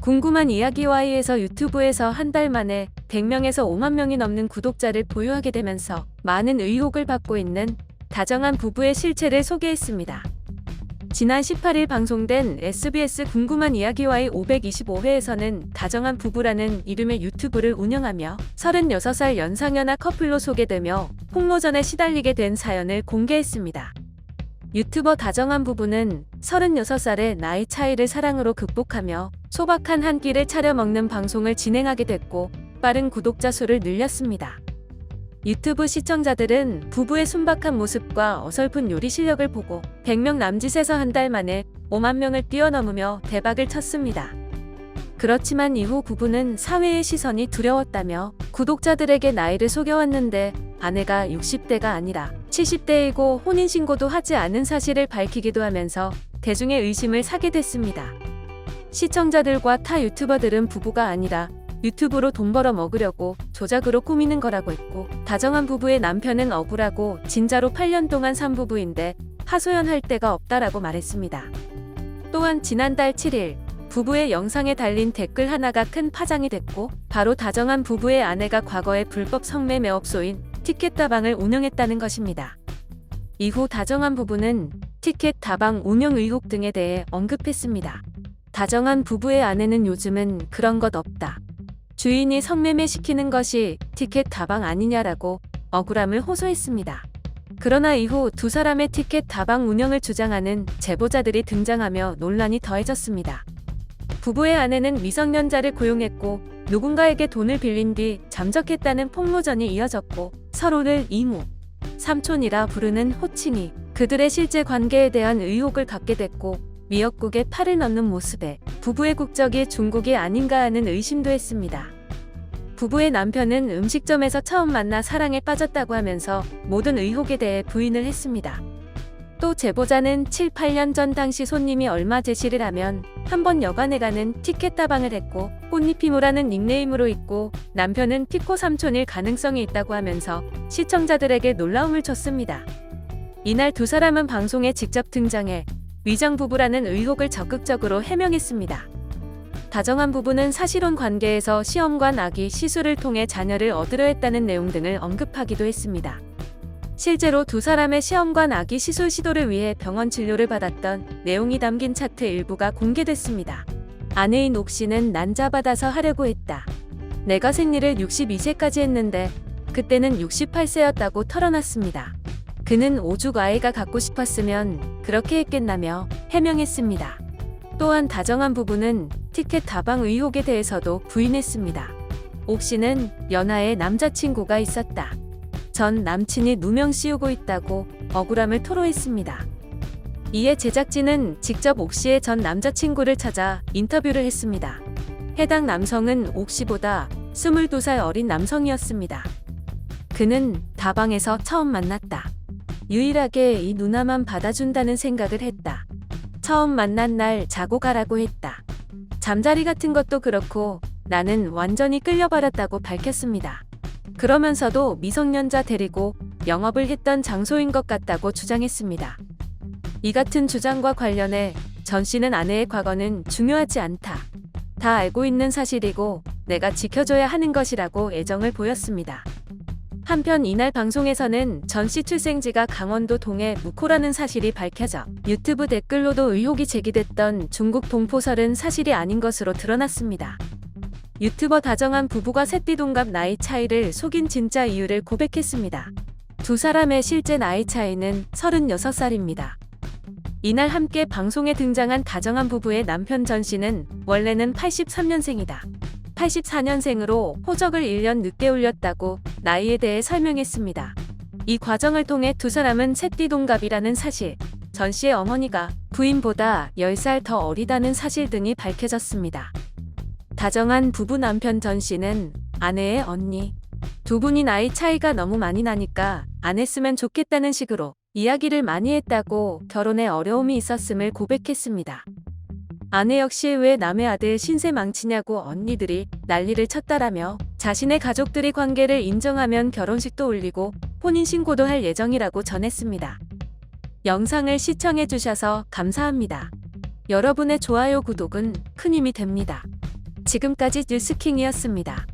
궁금한 이야기와이에서 유튜브에서 한 달 만에 100명에서 5만 명이 넘는 구독자를 보유하게 되면서 많은 의혹을 받고 있는 다정한 부부의 실체를 소개했습니다. 지난 18일 방송된 SBS 궁금한 이야기와이 525회에서는 다정한 부부라는 이름의 유튜브를 운영하며 36살 연상연하 커플로 소개되며 폭로전에 시달리게 된 사연을 공개했습니다. 유튜버 다정한 부부는 36살의 나이 차이를 사랑으로 극복하며 소박한 한 끼를 차려 먹는 방송을 진행하게 됐고 빠른 구독자 수를 늘렸습니다. 유튜브 시청자들은 부부의 순박한 모습과 어설픈 요리 실력을 보고 100명 남짓에서 한 달 만에 5만 명을 뛰어넘으며 대박을 쳤습니다. 그렇지만 이후 부부는 사회의 시선이 두려웠다며 구독자들에게 나이를 속여왔는데 아내가 60대가 아니라 70대이고 혼인신고도 하지 않은 사실을 밝히기도 하면서 대중의 의심을 사게 됐습니다. 시청자들과 타 유튜버들은 부부가 아니라 유튜브로 돈 벌어 먹으려고 조작으로 꾸미는 거라고 했고, 다정한 부부의 남편은 억울하고 진짜로 8년 동안 산 부부인데 하소연할 데가 없다라고 말했습니다. 또한 지난달 7일 부부의 영상에 달린 댓글 하나가 큰 파장이 됐고, 바로 다정한 부부의 아내가 과거에 불법 성매매업소인 티켓다방을 운영했다는 것입니다. 이후 다정한 부부는 티켓 다방 운영 의혹 등에 대해 언급했습니다. 다정한 부부의 아내는 요즘은 그런 것 없다. 주인이 성매매 시키는 것이 티켓 다방 아니냐라고 억울함을 호소했습니다. 그러나 이후 두 사람의 티켓 다방 운영을 주장하는 제보자들이 등장하며 논란이 더해졌습니다. 부부의 아내는 미성년자를 고용했고 누군가에게 돈을 빌린 뒤 잠적했다는 폭로전이 이어졌고, 서로를 이모, 삼촌이라 부르는 호칭이 그들의 실제 관계에 대한 의혹을 갖게 됐고, 미역국에 팔을 넣는 모습에 부부의 국적이 중국이 아닌가 하는 의심도 했습니다. 부부의 남편은 음식점에서 처음 만나 사랑에 빠졌다고 하면서 모든 의혹에 대해 부인을 했습니다. 또 제보자는 7, 8년 전 당시 손님이 얼마 제시를 하면 한번 여관에 가는 티켓 다방을 했고, 꽃잎이모라는 닉네임으로 있고 남편은 피코 삼촌일 가능성이 있다고 하면서 시청자들에게 놀라움을 줬습니다. 이날 두 사람은 방송에 직접 등장해 위장 부부라는 의혹을 적극적으로 해명했습니다. 다정한 부부는 사실혼 관계에서 시험관 아기 시술을 통해 자녀를 얻으려 했다는 내용 등을 언급하기도 했습니다. 실제로 두 사람의 시험관 아기 시술 시도를 위해 병원 진료를 받았던 내용이 담긴 차트 일부가 공개됐습니다. 아내인 옥씨는 난자받아서 하려고 했다. 내가 생리를 62세까지 했는데 그때는 68세였다고 털어놨습니다. 그는 오죽 아이가 갖고 싶었으면 그렇게 했겠나며 해명했습니다. 또한 다정한 부부는 티켓 다방 의혹에 대해서도 부인했습니다. 옥씨는 연하에 남자친구가 있었다. 전 남친이 누명 씌우고 있다고 억울함을 토로했습니다. 이에 제작진은 직접 옥씨의 전 남자친구를 찾아 인터뷰를 했습니다. 해당 남성은 옥씨보다 22살 어린 남성이었습니다. 그는 다방에서 처음 만났다. 유일하게 이 누나만 받아준다는 생각을 했다. 처음 만난 날 자고 가라고 했다. 잠자리 같은 것도 그렇고 나는 완전히 끌려버렸다고 밝혔습니다. 그러면서도 미성년자 데리고 영업을 했던 장소인 것 같다고 주장했습니다. 이 같은 주장과 관련해 전 씨는 아내의 과거는 중요하지 않다. 다 알고 있는 사실이고 내가 지켜줘야 하는 것이라고 애정을 보였습니다. 한편 이날 방송에서는 전 씨 출생지가 강원도 동해 무코라는 사실이 밝혀져 유튜브 댓글로도 의혹이 제기됐던 중국 동포설은 사실이 아닌 것으로 드러났습니다. 유튜버 다정한 부부가 새띠동갑 나이 차이를 속인 진짜 이유를 고백했습니다. 두 사람의 실제 나이 차이는 36살입니다. 이날 함께 방송에 등장한 다정한 부부의 남편 전 씨는 원래는 83년생이다. 84년생으로 호적을 1년 늦게 올렸다고 나이에 대해 설명했습니다. 이 과정을 통해 두 사람은 새띠동갑이라는 사실, 전 씨의 어머니가 부인보다 10살 더 어리다는 사실 등이 밝혀졌습니다. 다정한 부부 남편 전 씨는 아내의 언니, 두 분이 나이 차이가 너무 많이 나니까 안 했으면 좋겠다는 식으로 이야기를 많이 했다고 결혼에 어려움이 있었음을 고백했습니다. 아내 역시 왜 남의 아들 신세 망치냐고 언니들이 난리를 쳤다라며 자신의 가족들이 관계를 인정하면 결혼식도 올리고 혼인신고도 할 예정이라고 전했습니다. 영상을 시청해주셔서 감사합니다. 여러분의 좋아요, 구독은 큰 힘이 됩니다. 지금까지 뉴스킹이었습니다.